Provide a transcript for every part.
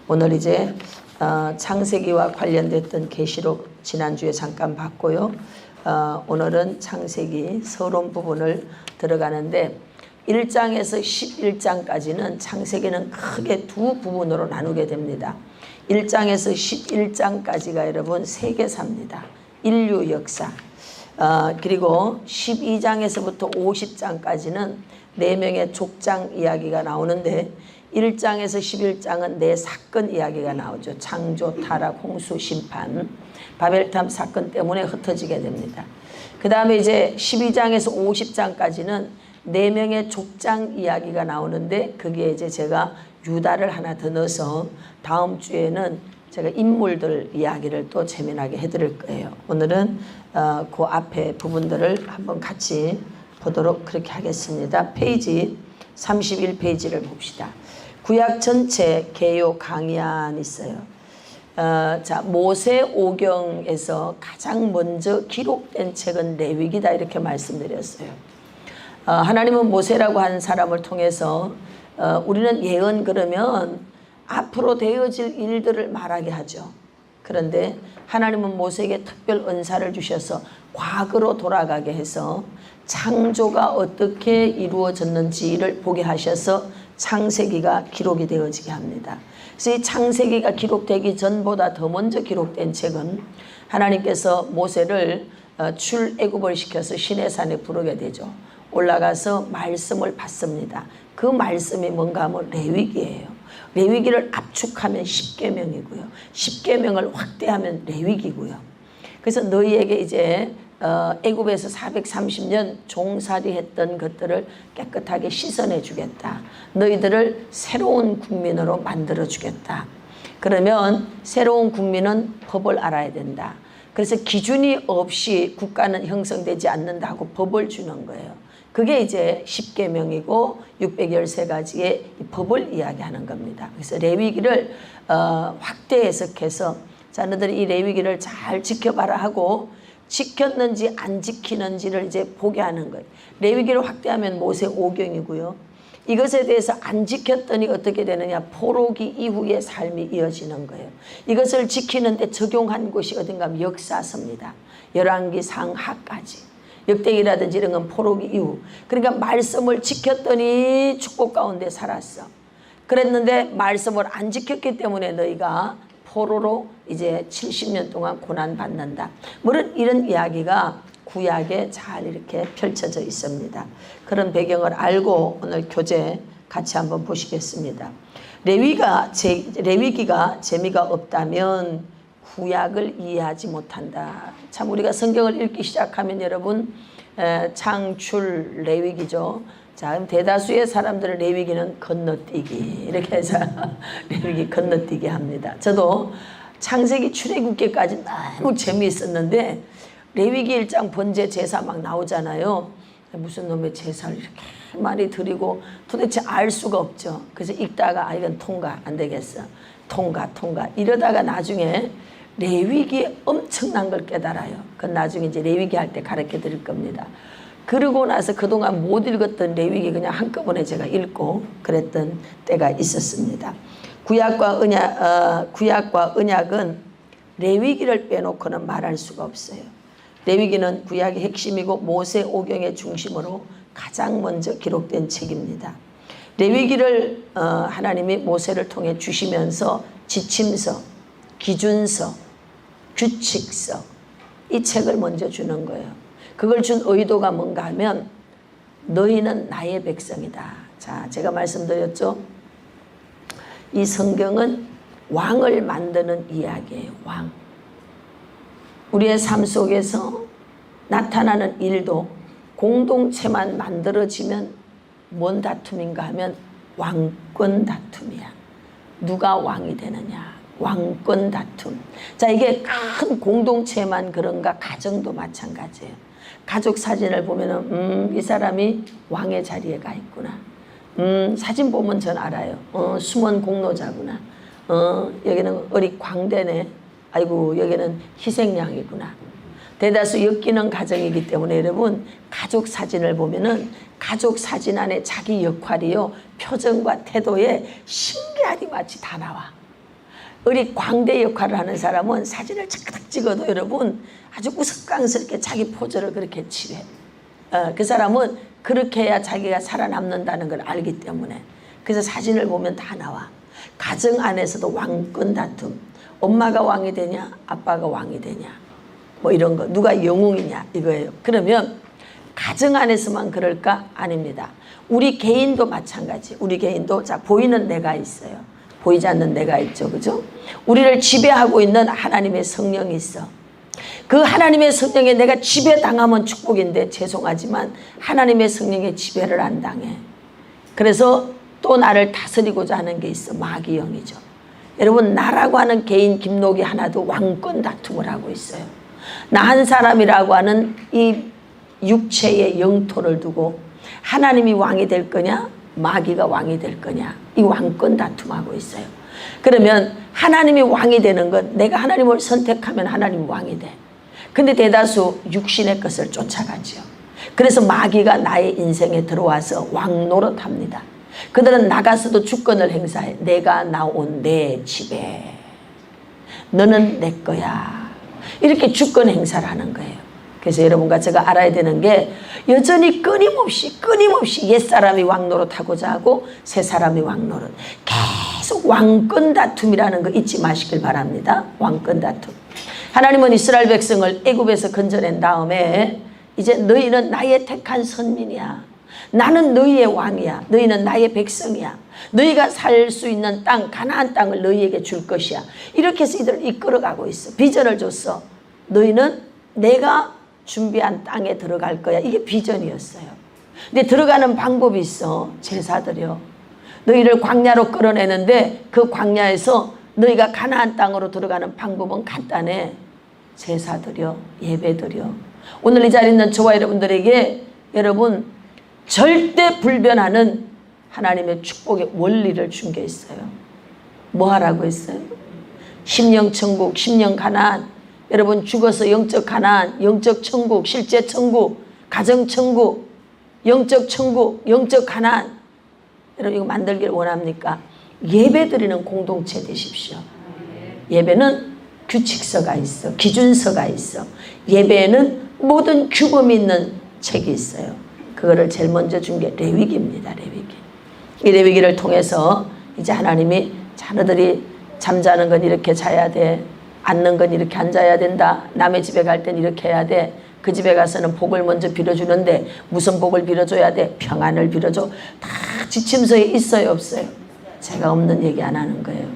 오늘 이제 창세기와 관련됐던 계시록 지난주에 잠깐 봤고요. 오늘은 창세기 서론 부분을 들어가는데 1장에서 11장까지는 창세기는 크게 두 부분으로 나누게 됩니다. 1장에서 11장까지가 여러분 세계사입니다. 인류 역사. 그리고 12장에서부터 50장까지는 4명의 족장 이야기가 나오는데 1장에서 11장은 4사건 이야기가 나오죠. 창조, 타락, 홍수, 심판, 바벨탑 사건 때문에 흩어지게 됩니다. 그 다음에 이제 12장에서 50장까지는 4명의 족장 이야기가 나오는데 거기에 이제 제가 유다를 하나 더 넣어서 다음 주에는 제가 인물들 이야기를 또 재미나게 해드릴 거예요. 오늘은 그 앞에 부분들을 한번 같이 보도록 그렇게 하겠습니다. 페이지 31페이지를 봅시다. 구약 전체 개요 강의안 있어요. 자, 모세오경에서 가장 먼저 기록된 책은 레위기다 이렇게 말씀드렸어요. 하나님은 모세라고 하는 사람을 통해서 우리는 예언 그러면 앞으로 되어질 일들을 말하게 하죠. 그런데 하나님은 모세에게 특별 은사를 주셔서 과거로 돌아가게 해서 창조가 어떻게 이루어졌는지를 보게 하셔서 창세기가 기록이 되어지게 합니다. 그래서 이 창세기가 기록되기 전보다 더 먼저 기록된 책은 하나님께서 모세를 출애굽을 시켜서 시내산에 부르게 되죠. 올라가서 말씀을 받습니다. 그 말씀이 뭔가 하면 레위기예요. 레위기를 압축하면 10계명이고요. 10계명을 확대하면 레위기고요. 그래서 너희에게 이제 애굽에서 430년 종살이 했던 것들을 깨끗하게 씻어내 주겠다. 너희들을 새로운 국민으로 만들어 주겠다. 그러면 새로운 국민은 법을 알아야 된다. 그래서 기준이 없이 국가는 형성되지 않는다고 법을 주는 거예요. 그게 이제 10계명이고 613가지의 법을 이야기하는 겁니다. 그래서 레위기를 확대 해석해서 자, 너희들이 이 레위기를 잘 지켜봐라 하고 지켰는지 안 지키는지를 이제 보게 하는 거예요. 레위기를 확대하면 모세오경이고요. 이것에 대해서 안 지켰더니 어떻게 되느냐, 포로기 이후의 삶이 이어지는 거예요. 이것을 지키는데 적용한 곳이 어딘가 하면 역사서입니다. 열왕기 상하까지. 역대기라든지 이런 건 포로기 이후. 그러니까 말씀을 지켰더니 축복 가운데 살았어. 그랬는데 말씀을 안 지켰기 때문에 너희가 포로로 이제 70년 동안 고난받는다. 물론 이런 이야기가 구약에 잘 이렇게 펼쳐져 있습니다. 그런 배경을 알고 오늘 교재 같이 한번 보시겠습니다. 레위기가 재미가 없다면 구약을 이해하지 못한다. 참 우리가 성경을 읽기 시작하면 여러분 창출 레위기죠. 자, 그럼 대다수의 사람들은 레위기는 건너뛰기 이렇게 해서 레위기 건너뛰기 합니다. 저도 창세기 출애굽기까지 너무 재미있었는데 레위기 1장 번제 제사 막 나오잖아요. 무슨 놈의 제사를 이렇게 많이 드리고 도대체 알 수가 없죠. 그래서 읽다가 이건 통과 안 되겠어. 통과 이러다가 나중에 레위기에 엄청난 걸 깨달아요. 그건 나중에 이제 레위기 할 때 가르쳐 드릴 겁니다. 그러고 나서 그동안 못 읽었던 레위기 그냥 한꺼번에 제가 읽고 그랬던 때가 있었습니다. 구약과 언약은 레위기를 빼놓고는 말할 수가 없어요. 레위기는 구약의 핵심이고 모세오경의 중심으로 가장 먼저 기록된 책입니다. 레위기를 하나님이 모세를 통해 주시면서 지침서, 기준서, 규칙서 이 책을 먼저 주는 거예요. 그걸 준 의도가 뭔가 하면 너희는 나의 백성이다. 자, 제가 말씀드렸죠. 이 성경은 왕을 만드는 이야기예요. 왕. 우리의 삶 속에서 나타나는 일도 공동체만 만들어지면 뭔 다툼인가 하면 왕권 다툼이야. 누가 왕이 되느냐. 왕권 다툼. 자, 이게 큰 공동체만 그런가 가정도 마찬가지예요. 가족 사진을 보면은 이 사람이 왕의 자리에 가 있구나. 사진 보면 전 알아요. 숨은 공로자구나. 여기는 어리 광대네. 아이고 여기는 희생양이구나. 대다수 엮이는 가정이기 때문에 여러분 가족 사진을 보면은 가족 사진 안에 자기 역할이요 표정과 태도에 신기하게 마치 다 나와. 우리 광대 역할을 하는 사람은 사진을 착각 찍어도 여러분 아주 우스꽝스럽게 자기 포즈를 그렇게 취해. 그 사람은 그렇게 해야 자기가 살아남는다는 걸 알기 때문에. 그래서 사진을 보면 다 나와. 가정 안에서도 왕권 다툼. 엄마가 왕이 되냐 아빠가 왕이 되냐 뭐 이런 거, 누가 영웅이냐 이거예요. 그러면 가정 안에서만 그럴까? 아닙니다. 우리 개인도 마찬가지. 우리 개인도 자 보이는 내가 있어요. 보이지 않는 내가 있죠. 그죠? 우리를 지배하고 있는 하나님의 성령이 있어. 그 하나님의 성령에 내가 지배당하면 축복인데 죄송하지만 하나님의 성령의 지배를 안 당해. 그래서 또 나를 다스리고자 하는 게 있어. 마귀영이죠. 여러분 나라고 하는 개인 김록이 하나도 왕권 다툼을 하고 있어요. 나 한 사람이라고 하는 이 육체의 영토를 두고 하나님이 왕이 될 거냐 마귀가 왕이 될 거냐 이 왕권 다툼하고 있어요. 그러면 하나님이 왕이 되는 건 내가 하나님을 선택하면 하나님이 왕이 돼. 근데 대다수 육신의 것을 쫓아가죠. 그래서 마귀가 나의 인생에 들어와서 왕 노릇합니다. 그들은 나가서도 주권을 행사해. 내가 나온 내 집에 너는 내 거야. 이렇게 주권 행사를 하는 거예요. 그래서 여러분과 제가 알아야 되는 게 여전히 끊임없이 옛사람이 왕노릇하고자 하고 새사람이 왕노릇. 계속 왕권 다툼이라는 거 잊지 마시길 바랍니다. 왕권 다툼. 하나님은 이스라엘 백성을 애굽에서 건져낸 다음에 이제 너희는 나의 택한 선민이야. 나는 너희의 왕이야. 너희는 나의 백성이야. 너희가 살 수 있는 땅 가나안 땅을 너희에게 줄 것이야. 이렇게 해서 이들을 이끌어가고 있어. 비전을 줬어. 너희는 내가 준비한 땅에 들어갈 거야. 이게 비전이었어요. 근데 들어가는 방법이 있어. 제사 드려. 너희를 광야로 끌어내는데 그 광야에서 너희가 가나안 땅으로 들어가는 방법은 간단해. 제사 드려. 예배 드려. 오늘 이 자리에 있는 저와 여러분들에게 여러분 절대 불변하는 하나님의 축복의 원리를 준 게 있어요. 뭐 하라고 했어요? 심령 천국, 심령 가나안. 여러분 죽어서 영적 가나안, 영적 천국, 실제 천국, 가정 천국, 영적 천국, 영적 가나안. 여러분 이거 만들기를 원합니까? 예배 드리는 공동체 되십시오. 예배는 규칙서가 있어. 기준서가 있어. 예배에는 모든 규범이 있는 책이 있어요. 그거를 제일 먼저 준 게 레위기입니다. 레위기. 이 레위기를 통해서 이제 하나님이 자녀들이 잠자는 건 이렇게 자야 돼. 앉는 건 이렇게 앉아야 된다. 남의 집에 갈 땐 이렇게 해야 돼. 그 집에 가서는 복을 먼저 빌어주는데 무슨 복을 빌어줘야 돼? 평안을 빌어줘. 다 지침서에 있어요 없어요? 제가 없는 얘기 안 하는 거예요.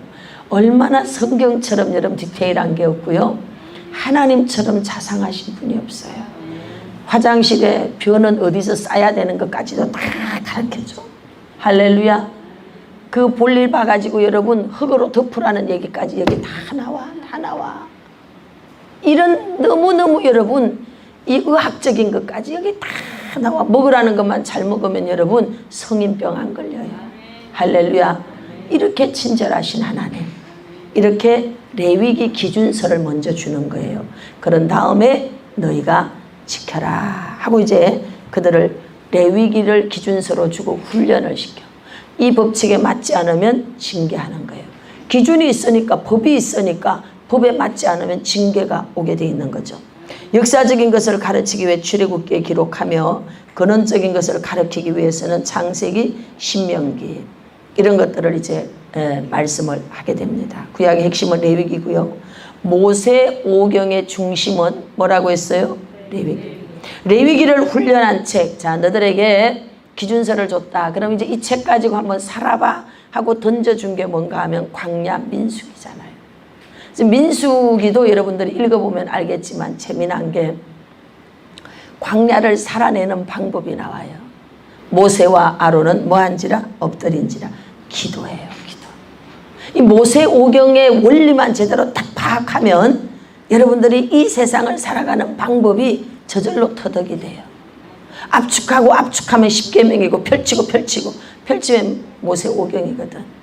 얼마나 성경처럼 여러분 디테일한 게 없고요. 하나님처럼 자상하신 분이 없어요. 화장실에 벼는 어디서 쌓아야 되는 것까지도 다 가르쳐줘. 할렐루야. 그 볼일 봐가지고 여러분 흙으로 덮으라는 얘기까지 여기 다 나와. 다 나와. 이런 너무너무 여러분 이 의학적인 것까지 여기 다 나와. 먹으라는 것만 잘 먹으면 여러분 성인병 안 걸려요. 할렐루야. 이렇게 친절하신 하나님. 이렇게 레위기 기준서를 먼저 주는 거예요. 그런 다음에 너희가 지켜라 하고 이제 그들을 레위기를 기준서로 주고 훈련을 시켜. 이 법칙에 맞지 않으면 징계하는 거예요. 기준이 있으니까 법이 있으니까 법에 맞지 않으면 징계가 오게 돼 있는 거죠. 역사적인 것을 가르치기 위해 출애굽기에 기록하며 근원적인 것을 가르치기 위해서는 창세기, 신명기 이런 것들을 이제 말씀을 하게 됩니다. 구약의 핵심은 레위기고요. 모세 오경의 중심은 뭐라고 했어요? 레위기. 레위기를 훈련한 책. 자, 너들에게 기준서를 줬다. 그럼 이제 이 책 가지고 한번 살아봐 하고 던져준 게 뭔가 하면 광야 민수기잖아요. 민수기도 여러분들이 읽어보면 알겠지만 재미난 게 광야를 살아내는 방법이 나와요. 모세와 아론은 뭐한지라? 엎드린지라. 기도해요. 기도. 이 모세 오경의 원리만 제대로 딱 파악하면 여러분들이 이 세상을 살아가는 방법이 저절로 터득이 돼요. 압축하고 압축하면 십계명이고 펼치고 펼치면 모세 오경이거든.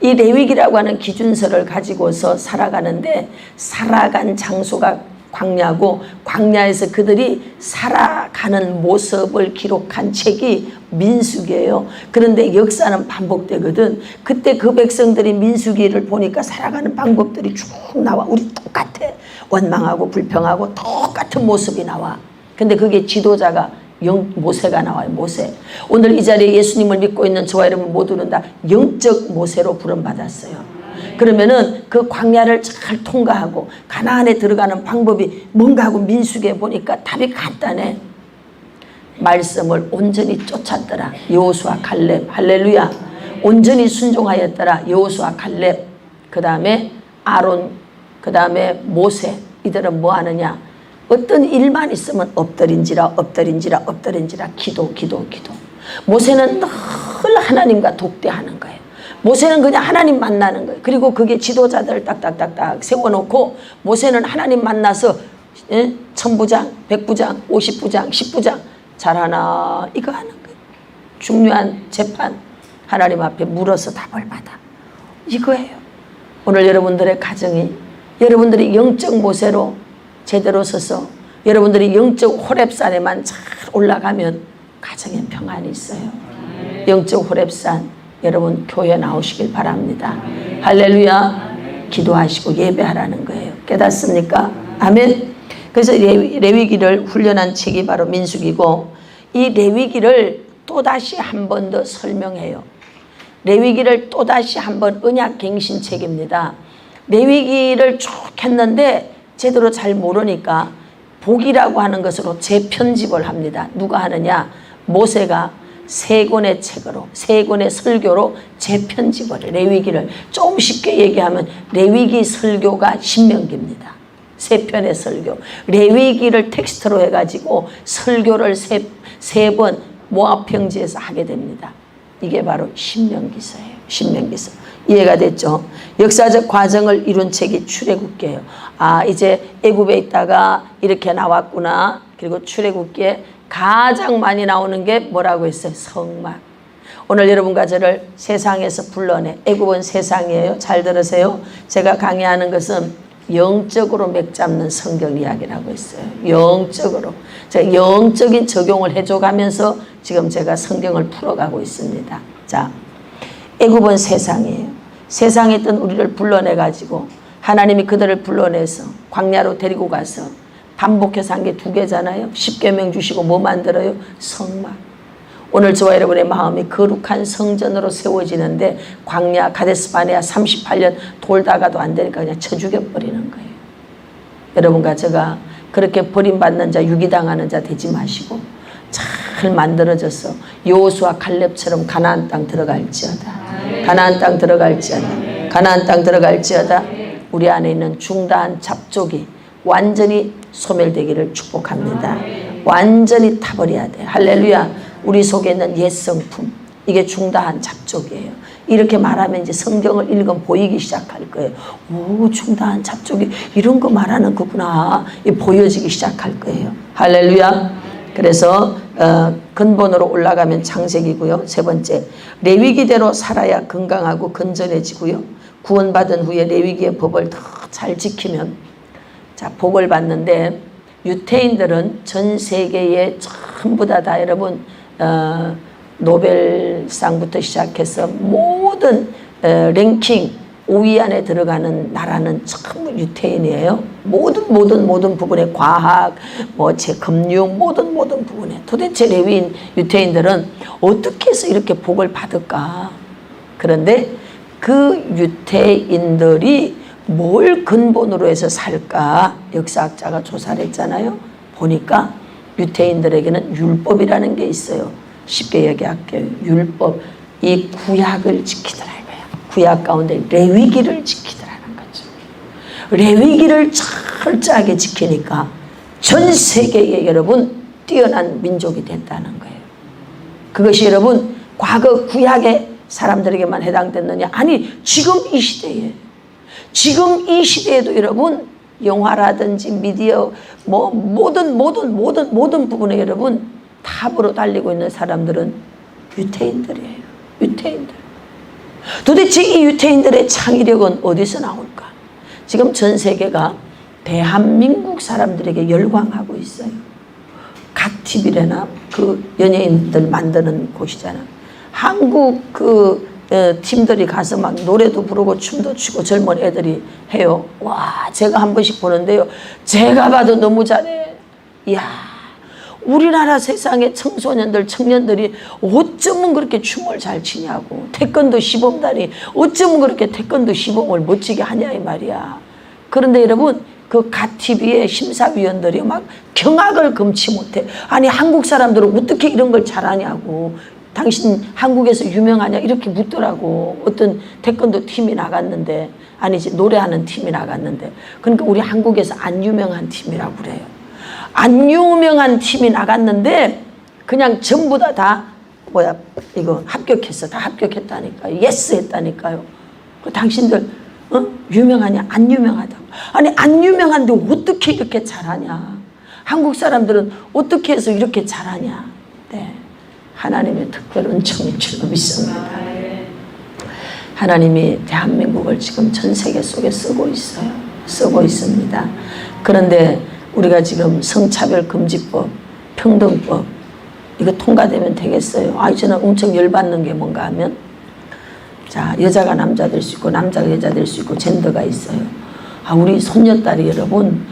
이 레위기라고 하는 기준서를 가지고서 살아가는데 살아간 장소가 광야고, 광야에서 그들이 살아가는 모습을 기록한 책이 민수기예요. 그런데 역사는 반복되거든. 그때 그 백성들이 민수기를 보니까 살아가는 방법들이 쭉 나와. 우리 똑같아. 원망하고 불평하고 똑같은 모습이 나와. 근데 그게 지도자가 모세가 나와요. 모세. 오늘 이 자리에 예수님을 믿고 있는 저와 여러분 모두는 다 영적 모세로 부름받았어요. 그러면은 그 광야를 잘 통과하고 가나안에 들어가는 방법이 뭔가 하고 민수기에 보니까 답이 간단해. 말씀을 온전히 쫓았더라. 여호수아 갈렙. 할렐루야. 온전히 순종하였더라. 여호수아 갈렙. 그 다음에 아론, 그 다음에 모세. 이들은 뭐 하느냐? 어떤 일만 있으면 엎드린지라 기도. 모세는 늘 하나님과 독대하는 거예요. 모세는 그냥 하나님 만나는 거예요. 그리고 그게 지도자들 딱딱딱딱 세워놓고 모세는 하나님 만나서 1000부장, 100부장, 50부장, 10부장 잘하나 이거 하는 거예요. 중요한 재판 하나님 앞에 물어서 답을 받아. 이거예요. 오늘 여러분들의 가정이 여러분들이 영적 모세로 제대로 서서 여러분들이 영적 호렙산에만 잘 올라가면 가정에 평안이 있어요. 영적 호렙산 여러분 교회 나오시길 바랍니다. 할렐루야. 기도하시고 예배하라는 거예요. 깨닫습니까? 아멘. 그래서 레위기를 훈련한 책이 바로 민수기고, 이 레위기를 또다시 한 번 더 설명해요. 레위기를 또다시 한 번 언약갱신책입니다. 레위기를 쭉 했는데 제대로 잘 모르니까 복이라고 하는 것으로 재편집을 합니다. 누가 하느냐? 모세가 세 권의 책으로, 세 권의 설교로 재편집을 해요. 레위기를 좀 쉽게 얘기하면 레위기 설교가 신명기입니다. 세 편의 설교. 레위기를 텍스트로 해가지고 설교를 세 번 모압평지에서 하게 됩니다. 이게 바로 신명기서예요. 신명기서. 이해가 됐죠? 역사적 과정을 이룬 책이 출애굽기예요. 아, 이제 애굽에 있다가 이렇게 나왔구나. 그리고 출애굽기에 가장 많이 나오는 게 뭐라고 했어요? 성막. 오늘 여러분과 저를 세상에서 불러내. 애굽은 세상이에요. 잘 들으세요. 제가 강의하는 것은 영적으로 맥잡는 성경 이야기라고 했어요. 영적으로. 제가 영적인 적용을 해줘가면서 지금 제가 성경을 풀어가고 있습니다. 자, 애굽은 세상이에요. 세상에 있던 우리를 불러내가지고 하나님이 그들을 불러내서 광야로 데리고 가서 반복해서 한 게 2개잖아요. 10계명 주시고 뭐 만들어요? 성막. 오늘 저와 여러분의 마음이 거룩한 성전으로 세워지는데 광야 가데스바네아 38년 돌다가도 안 되니까 그냥 쳐 죽여버리는 거예요. 여러분과 제가 그렇게 버림받는 자, 유기당하는 자 되지 마시고 잘 만들어져서 여호수아 갈렙처럼 가나안 땅 들어갈지어다. 가나안 땅 들어갈지어다. 가나안 땅 들어갈지어다. 우리 안에 있는 중다한 잡족이 완전히 소멸되기를 축복합니다. 완전히 타버려야 돼. 할렐루야. 우리 속에 있는 옛성품, 이게 중다한 잡족이에요. 이렇게 말하면 이제 성경을 읽으면 보이기 시작할 거예요. 오, 중다한 잡족이 이런 거 말하는 거구나. 보여지기 시작할 거예요. 할렐루야. 그래서 근본으로 올라가면 창세기고요. 세 번째, 레위기대로 살아야 건강하고 건전해지고요. 구원받은 후에 레위기의 법을 더 잘 지키면 자, 복을 받는데 유태인들은 전 세계에 전부 다 여러분 노벨상부터 시작해서 모든 랭킹 5위 안에 들어가는 나라는 전부 유태인이에요. 모든 부분에 과학, 금융 모든 부분에. 도대체 레위인 유태인들은 어떻게 해서 이렇게 복을 받을까? 그런데 그 유태인들이 뭘 근본으로 해서 살까? 역사학자가 조사를 했잖아요. 보니까 유태인들에게는 율법이라는 게 있어요. 쉽게 얘기할게요. 율법. 이 구약을 지키더라 이거야. 구약 가운데 레위기를 지키더라는 거죠. 레위기를 철저하게 지키니까 전 세계에 여러분 뛰어난 민족이 됐다는 거예요. 그것이 여러분 과거 구약의 사람들에게만 해당됐느냐? 아니, 지금 이 시대에, 지금 이 시대에도 여러분 영화라든지 미디어 모든 부분에 여러분 탑으로 달리고 있는 사람들은 유태인들이에요. 유태인들. 도대체 이 유태인들의 창의력은 어디서 나올까? 지금 전 세계가 대한민국 사람들에게 열광하고 있어요. 각 TV래나 그 연예인들 만드는 곳이잖아. 한국 팀들이 가서 막 노래도 부르고 춤도 추고 젊은 애들이 해요. 와, 제가 한 번씩 보는데요. 제가 봐도 너무 잘해. 이야, 우리나라 세상의 청소년들, 청년들이 어쩌면 그렇게 춤을 잘 추냐고. 태권도 시범단이 어쩌면 그렇게 태권도 시범을 멋지게 하냐 이 말이야. 그런데 여러분, 그 각 TV의 심사위원들이 막 경악을 금치 못해. 아니, 한국 사람들은 어떻게 이런 걸 잘하냐고. 당신 한국에서 유명하냐 이렇게 묻더라고. 어떤 태권도 팀이 나갔는데, 아니지, 노래하는 팀이 나갔는데, 그러니까 우리 한국에서 안 유명한 팀이라고 그래요. 안 유명한 팀이 나갔는데 그냥 전부 다 뭐야, 이거 합격했어. 다 합격했다니까요. 예스 했다니까요. 그 당신들 유명하냐? 안 유명하다고. 아니, 안 유명한데 어떻게 이렇게 잘하냐? 한국 사람들은 어떻게 해서 이렇게 잘하냐? 네, 하나님의 특별 은총인 줄로 믿습니다. 하나님이 대한민국을 지금 전 세계 속에 쓰고 있어요. 쓰고 있습니다. 그런데 우리가 지금 성차별 금지법, 평등법 이거 통과되면 되겠어요. 아, 저는 엄청 열받는 게 뭔가 하면, 자, 여자가 남자 될 수 있고 남자가 여자 될 수 있고 젠더가 있어요. 아, 우리 손녀딸이 여러분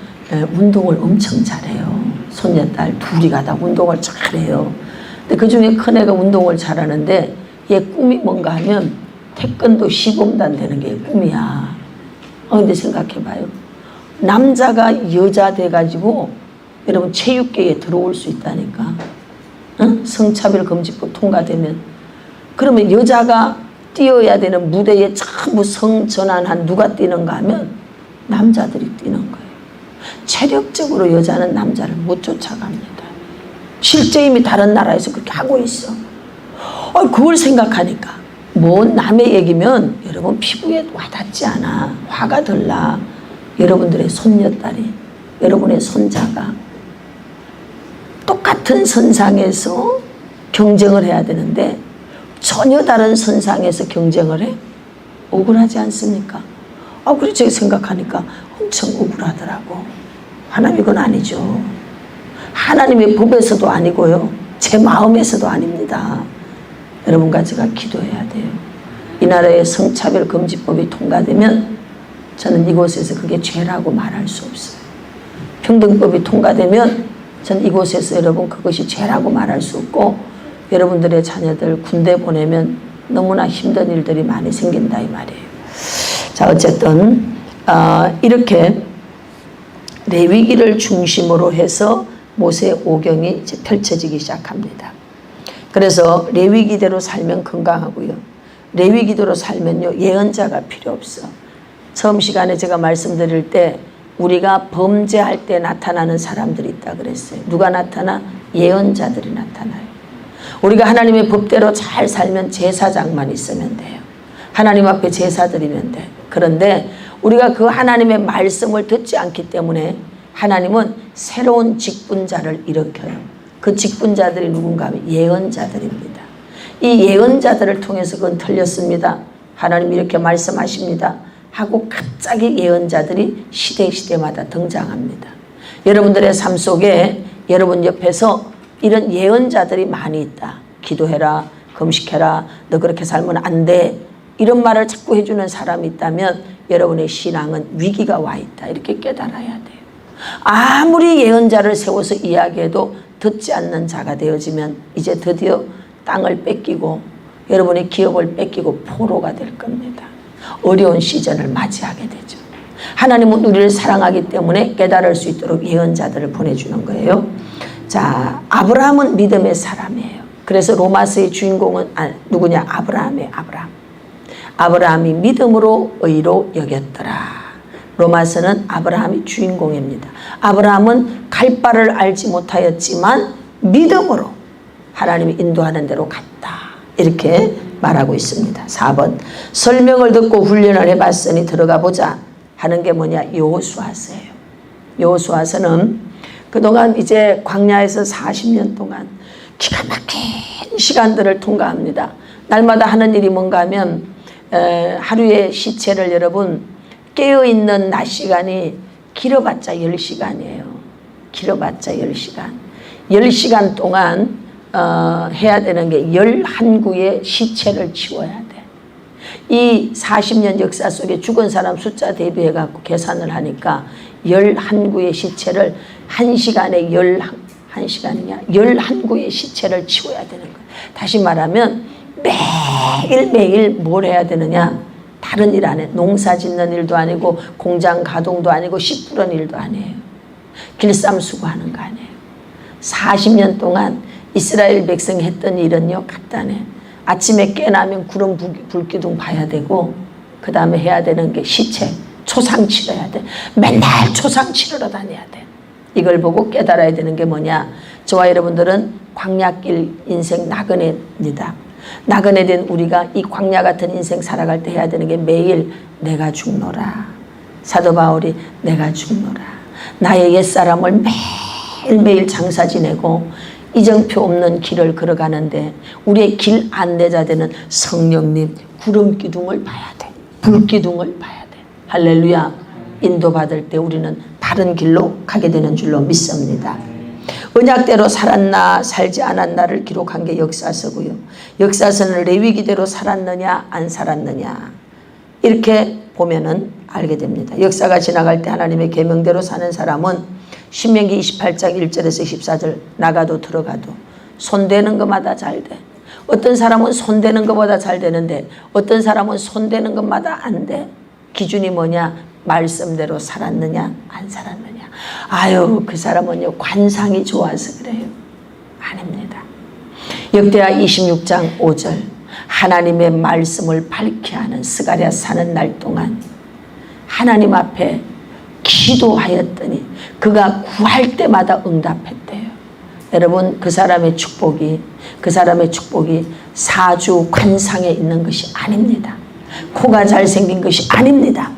운동을 엄청 잘해요. 손녀딸 둘이가 다 운동을 잘해요. 근데 그중에 큰애가 운동을 잘하는데 얘 꿈이 뭔가 하면 태권도 시범단 되는 게 꿈이야. 근데 생각해봐요. 남자가 여자 돼가지고 여러분 체육계에 들어올 수 있다니까. 응? 성차별 금지법 통과되면. 그러면 여자가 뛰어야 되는 무대에 전부 성전환한 누가 뛰는가 하면 남자들이 뛰는 거예요. 체력적으로 여자는 남자를 못 쫓아갑니다. 실제 이미 다른 나라에서 그렇게 하고 있어. 그걸 생각하니까 뭐 남의 얘기면 여러분 피부에 와닿지 않아. 화가 덜 나. 여러분들의 손녀딸이, 여러분의 손자가 똑같은 선상에서 경쟁을 해야 되는데 전혀 다른 선상에서 경쟁을 해? 억울하지 않습니까? 그래서 제가 생각하니까 엄청 억울하더라고. 하나님, 이건 아니죠. 하나님의 법에서도 아니고요, 제 마음에서도 아닙니다. 여러분과 제가 기도해야 돼요. 이 나라의 성차별 금지법이 통과되면 저는 이곳에서 그게 죄라고 말할 수 없어요. 평등법이 통과되면 저는 이곳에서 여러분 그것이 죄라고 말할 수 없고, 여러분들의 자녀들 군대 보내면 너무나 힘든 일들이 많이 생긴다 이 말이에요. 자, 어쨌든 이렇게 레위기를 중심으로 해서 모세 오경이 이제 펼쳐지기 시작합니다. 그래서 레위기대로 살면 건강하고요, 레위기대로 살면요 예언자가 필요 없어. 처음 시간에 제가 말씀드릴 때 우리가 범죄할 때 나타나는 사람들이 있다 그랬어요. 누가 나타나? 예언자들이 나타나요. 우리가 하나님의 법대로 잘 살면 제사장만 있으면 돼요. 하나님 앞에 제사 드리면 돼. 그런데 우리가 그 하나님의 말씀을 듣지 않기 때문에 하나님은 새로운 직분자를 일으켜요. 그 직분자들이 누군가 하면 예언자들입니다. 이 예언자들을 통해서 그건 틀렸습니다, 하나님이 이렇게 말씀하십니다 하고 갑자기 예언자들이 시대마다 등장합니다. 여러분들의 삶 속에 여러분 옆에서 이런 예언자들이 많이 있다. 기도해라, 금식해라, 너 그렇게 살면 안 돼, 이런 말을 자꾸 해주는 사람이 있다면 여러분의 신앙은 위기가 와 있다, 이렇게 깨달아야 돼요. 아무리 예언자를 세워서 이야기해도 듣지 않는 자가 되어지면 이제 드디어 땅을 뺏기고 여러분의 기업을 뺏기고 포로가 될 겁니다. 어려운 시즌을 맞이하게 되죠. 하나님은 우리를 사랑하기 때문에 깨달을 수 있도록 예언자들을 보내주는 거예요. 자, 아브라함은 믿음의 사람이에요. 그래서 로마서의 주인공은 누구냐? 아브라함이에요. 아브라함이 믿음으로 의로 여겼더라. 로마서는 아브라함이 주인공입니다. 아브라함은 갈 바를 알지 못하였지만 믿음으로 하나님이 인도하는 대로 갔다, 이렇게 말하고 있습니다. 4번, 설명을 듣고 훈련을 해봤으니 들어가 보자 하는 게 뭐냐? 여호수아서예요. 여호수아서는 그동안 이제 광야에서 40년 동안 기가 막힌 시간들을 통과합니다. 날마다 하는 일이 뭔가 하면 하루의 시체를 여러분 깨어있는 낮 시간이 길어봤자 10시간이에요. 길어봤자 10시간. 10시간 동안 해야 되는 게 11구의 시체를 치워야 돼. 이 40년 역사 속에 죽은 사람 숫자 대비해 갖고 계산을 하니까 11구의 시체를 1시간에 11구의 시체를 치워야 되는 거예요. 다시 말하면 매일매일 뭘 해야 되느냐? 다른 일 안 해. 농사 짓는 일도 아니고 공장 가동도 아니고 씨 뿌리는 일도 아니에요. 길쌈 수고하는 거 아니에요. 40년 동안 이스라엘 백성이 했던 일은요, 간단해. 아침에 깨나면 구름 불기둥 봐야 되고, 그 다음에 해야 되는 게 시체, 초상 치러야 돼. 맨날 초상 치르러 다녀야 돼. 이걸 보고 깨달아야 되는 게 뭐냐? 저와 여러분들은 광야길 인생 나그네입니다. 나그네 된 우리가 이 광야 같은 인생 살아갈 때 해야 되는 게 매일 내가 죽노라. 사도 바울이 내가 죽노라. 나의 옛사람을 매일매일 장사 지내고 이정표 없는 길을 걸어가는데 우리의 길 안내자 되는 성령님 구름 기둥을 봐야 돼. 불기둥을 봐야 돼. 할렐루야. 인도받을 때 우리는 바른 길로 가게 되는 줄로 믿습니다. 언약대로 살았나 살지 않았나를 기록한 게 역사서고요. 역사서는 레위기대로 살았느냐 안 살았느냐 이렇게 보면은 알게 됩니다. 역사가 지나갈 때 하나님의 계명대로 사는 사람은 신명기 28장 1절에서 14절 나가도 들어가도 손대는 것마다 잘 돼. 어떤 사람은 손대는 것보다 잘 되는데 어떤 사람은 손대는 것마다 안 돼. 기준이 뭐냐? 말씀대로 살았느냐 안 살았느냐. 아유 그 사람은요 관상이 좋아서 그래요. 아닙니다. 역대하 26장 5절 하나님의 말씀을 밝히 하는 스가랴 사는 날 동안 하나님 앞에 기도하였더니 그가 구할 때마다 응답했대요. 여러분 그 사람의 축복이 사주 관상에 있는 것이 아닙니다. 코가 잘생긴 것이 아닙니다.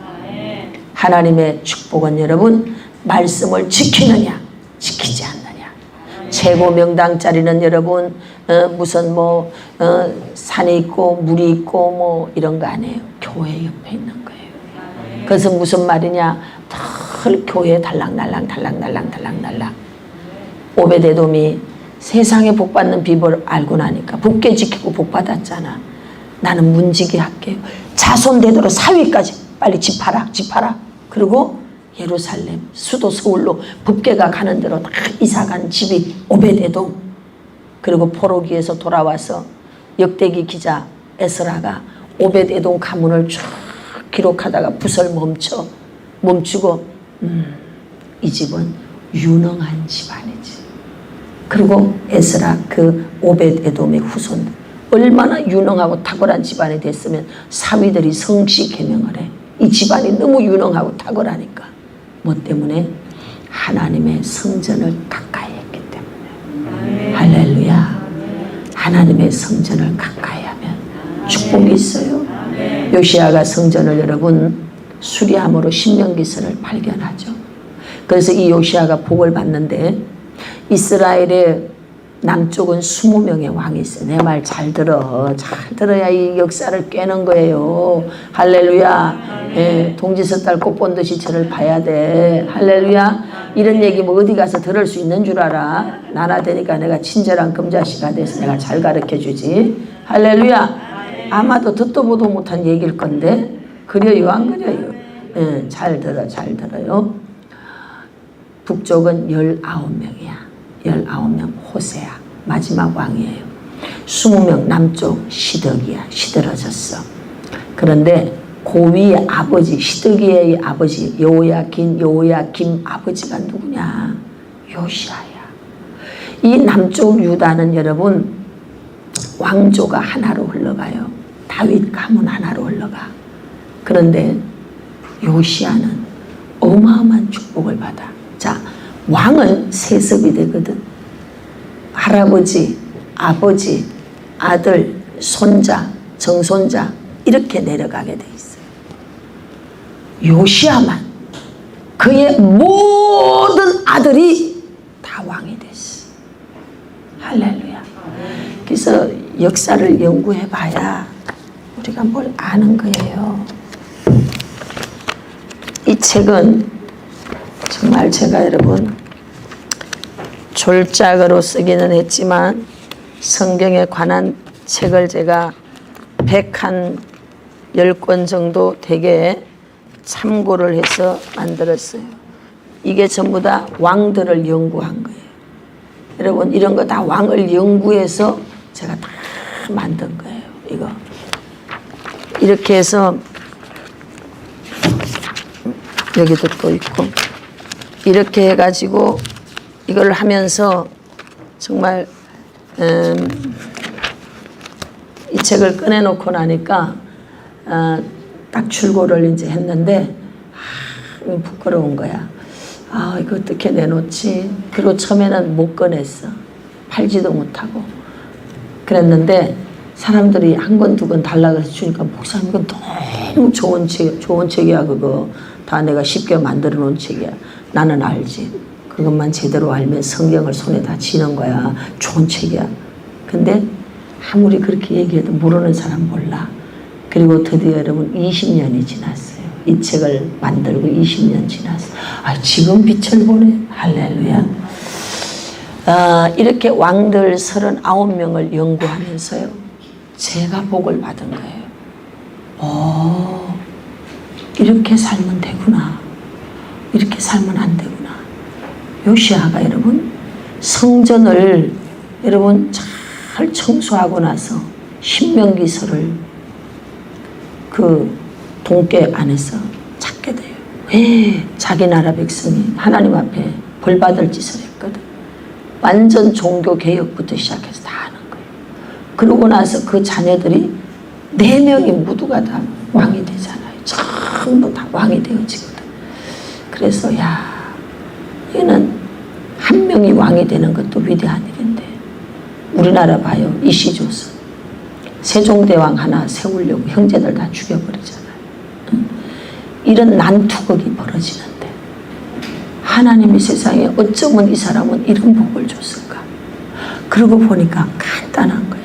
하나님의 축복은 여러분 말씀을 지키느냐 지키지 않느냐. 최고 명당짜리는 여러분 무슨 산이 있고 물이 있고 뭐 이런 거 아니에요. 교회 옆에 있는 거예요. 그래서 무슨 말이냐? 늘 교회 달랑달랑 오베데돔이 세상에 복받는 비법을 알고 나니까 복계 지키고 복받았잖아. 나는 문지기 할게요. 자손 대대로 사위까지 빨리 집하라. 그리고 예루살렘 수도 서울로 법궤가 가는 대로 다 이사간 집이 오베데돔. 그리고 포로기에서 돌아와서 역대기 기자 에스라가 오베데돔 가문을 쭉 기록하다가 붓을 멈추고 이 집은 유능한 집안이지. 그리고 에스라 그 오벳에돔의 후손 얼마나 유능하고 탁월한 집안이 됐으면 사위들이 성씨 계명을 해. 이 집안이 너무 유능하고 탁월하니까. 뭐 때문에? 하나님의 성전을 가까이 했기 때문에. 할렐루야. 하나님의 성전을 가까이 하면 축복이 있어요. 요시아가 성전을 여러분 수리함으로 신명기서를 발견하죠. 그래서 이 요시아가 복을 받는데 이스라엘의 남쪽은 20명의 왕이 있어요. 내 말 잘 들어. 잘 들어야 이 역사를 깨는 거예요. 할렐루야. 예, 동지서 딸 꽃 본 듯이 저를 봐야 돼. 할렐루야. 이런 얘기 뭐 어디 가서 들을 수 있는 줄 알아. 나나 되니까 내가 친절한 금자씨가 돼서 내가 잘 가르쳐 주지. 할렐루야. 아마도 듣도 보도 못한 얘기일 건데 그려요 안 그려요? 예, 잘 들어요. 북쪽은 19명이야. 19명 호세아 마지막 왕이에요. 20명 남쪽 시드기야. 시들어졌어. 그런데 고위의 아버지 시드기의 아버지 여호야김 아버지가 누구냐? 요시아야. 이 남쪽 유다는 여러분 왕조가 하나로 흘러가요. 다윗 가문 하나로 흘러가. 그런데 요시아는 어마어마한 축복을 받아. 자, 왕은 세습이 되거든. 할아버지, 아버지, 아들, 손자, 정손자 이렇게 내려가게 돼 있어요. 요시아만 그의 모든 아들이 다 왕이 됐어. 할렐루야. 그래서 역사를 연구해 봐야 우리가 뭘 아는 거예요. 이 책은 정말 제가 여러분 졸작으로 쓰기는 했지만 성경에 관한 책을 제가 110권 정도 되게 참고를 해서 만들었어요. 이게 전부 다 왕들을 연구한 거예요. 여러분 이런 거 다 왕을 연구해서 제가 다 만든 거예요. 이거 이렇게 해서 여기도 또 있고 이렇게 해가지고 이걸 하면서 정말 이 책을 꺼내놓고 나니까 딱 출고를 이제 했는데 부끄러운 거야. 이거 어떻게 내놓지? 그리고 처음에는 못 꺼냈어. 팔지도 못하고 그랬는데 사람들이 한 권 두 권 달라 그래서 주니까 목사님 이건 너무 좋은 책이야. 그거 다 내가 쉽게 만들어 놓은 책이야. 나는 알지. 그것만 제대로 알면 성경을 손에 다 쥐는 거야. 좋은 책이야. 근데 아무리 그렇게 얘기해도 모르는 사람 몰라. 그리고 드디어 여러분 20년이 지났어요. 이 책을 만들고 20년 지났어요. 지금 빛을 보네. 할렐루야. 이렇게 왕들 39명을 연구하면서요. 제가 복을 받은 거예요. 이렇게 살면 되구나. 이렇게 살면 안 되구나. 요시아가 여러분 성전을 여러분 잘 청소하고 나서 신명기서를 그 동계 안에서 찾게 돼요. 왜 자기 나라 백성이 하나님 앞에 벌받을 짓을 했거든. 완전 종교개혁부터 시작해서 다 하는 거예요. 그러고 나서 그 자녀들이 4명이 모두가 다 왕이 되잖아요. 전부 다 왕이 되어지거든. 그래서 얘는 한 명이 왕이 되는 것도 위대한 일인데 우리나라 봐요. 이시조선 세종대왕 하나 세우려고 형제들 다 죽여버리잖아요. 이런 난투극이 벌어지는데 하나님이 세상에 어쩌면 이 사람은 이런 복을 줬을까? 그러고 보니까 간단한 거야.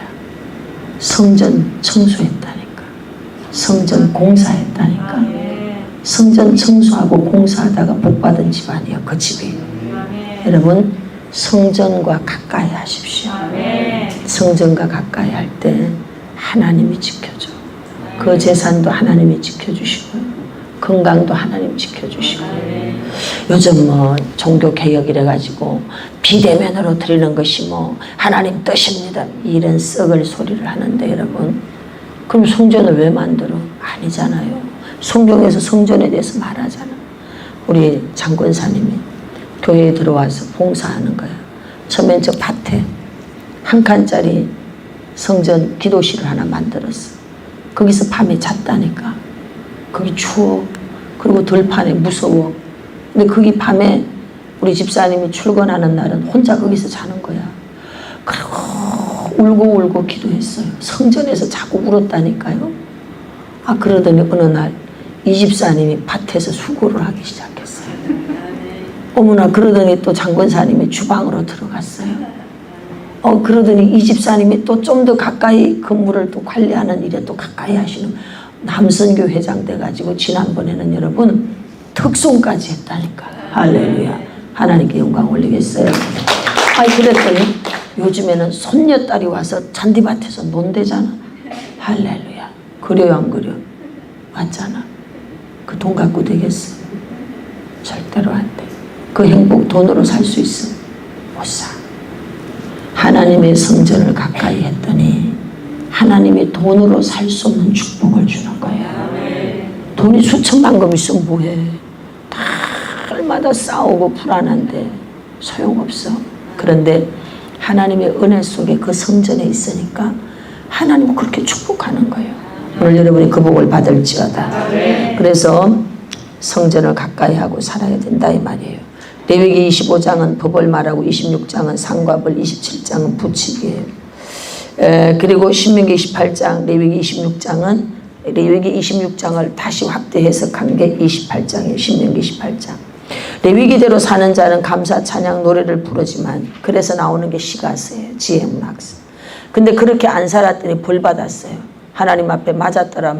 성전 청소했다니까. 성전 공사했다니까. 성전 청소하고 공사하다가 복받은 집안이에요. 그 집이. 여러분 성전과 가까이 하십시오. 성전과 가까이 할 때 하나님이 지켜줘. 그 재산도 하나님이 지켜주시고요. 건강도 하나님 지켜주시고. 요즘 뭐 종교개혁이래 가지고 비대면으로 드리는 것이 뭐 하나님 뜻입니다. 이런 썩을 소리를 하는데 여러분 그럼 성전을 왜 만들어? 아니잖아요. 성경에서 성전에 대해서 말하잖아. 우리 장권사님이 교회에 들어와서 봉사하는 거야. 처음엔 저 밭에 한 칸짜리 성전 기도실을 하나 만들었어. 거기서 밤에 잤다니까. 거기 추워. 그리고 들판에 무서워. 근데 거기 밤에 우리 집사님이 출근하는 날은 혼자 거기서 자는 거야. 그리고 울고 기도했어요. 성전에서 자꾸 울었다니까요. 그러더니 어느 날 이 집사님이 밭에서 수고를 하기 시작했어요. 어머나. 그러더니 또 장권사님이 주방으로 들어갔어요. 그러더니 이 집사님이 또 좀 더 가까이 건물을 또 관리하는 일에 또 가까이 하시는 남선교 회장 돼가지고 지난번에는 여러분 특송까지 했다니까. 할렐루야. 하나님께 영광 올리겠어요. 그랬더니 요즘에는 손녀딸이 와서 잔디밭에서 논대잖아. 할렐루야. 그래요 안 그래요? 맞잖아. 그 돈 갖고 되겠어? 절대로 안 돼. 그 행복 돈으로 살 수 있어? 못 사. 하나님의 성전을 가까이 했더니 하나님이 돈으로 살 수 없는 축복을 주는 거야. 돈이 수천만 금 있으면 뭐해? 달마다 싸우고 불안한데 소용없어. 그런데 하나님의 은혜 속에 그 성전에 있으니까 하나님은 그렇게 축복하는 거예요. 오늘 여러분이 그 복을 받을지어다. 그래서 성전을 가까이 하고 살아야 된다 이 말이에요. 레위기 25장은 법을 말하고 26장은 상과벌, 27장은 부칙이에요. 그리고 신명기 28장, 레위기 26장은 레위기 26장을 다시 확대 해석한 게 28장이에요. 신명기 28장. 레위기대로 사는 자는 감사, 찬양, 노래를 부르지만 그래서 나오는 게 시가서예요. 지혜문학서. 근데 그렇게 안 살았더니 벌 받았어요. 하나님 앞에 맞았더라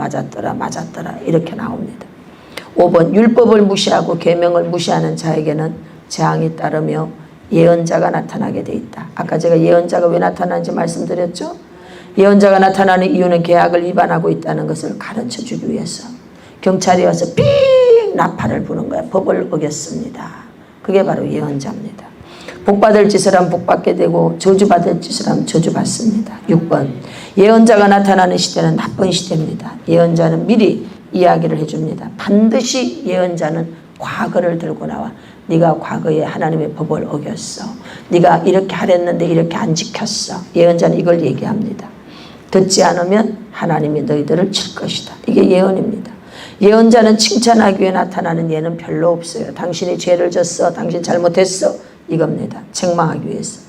이렇게 나옵니다. 5번 율법을 무시하고 계명을 무시하는 자에게는 재앙이 따르며 예언자가 나타나게 돼 있다. 아까 제가 예언자가 왜 나타나는지 말씀드렸죠. 예언자가 나타나는 이유는 계약을 위반하고 있다는 것을 가르쳐주기 위해서 경찰이 와서 삥 나팔을 부는 거야. 법을 어겼습니다. 그게 바로 예언자입니다. 복받을 짓을 하면 복받게 되고 저주받을 짓을 하면 저주받습니다. 6번 예언자가 나타나는 시대는 나쁜 시대입니다. 예언자는 미리 이야기를 해줍니다. 반드시 예언자는 과거를 들고 나와 네가 과거에 하나님의 법을 어겼어. 네가 이렇게 하랬는데 이렇게 안 지켰어. 예언자는 이걸 얘기합니다. 듣지 않으면 하나님이 너희들을 칠 것이다. 이게 예언입니다. 예언자는 칭찬하기 위해 나타나는 예는 별로 없어요. 당신이 죄를 졌어. 당신 잘못했어. 이겁니다. 책망하기 위해서.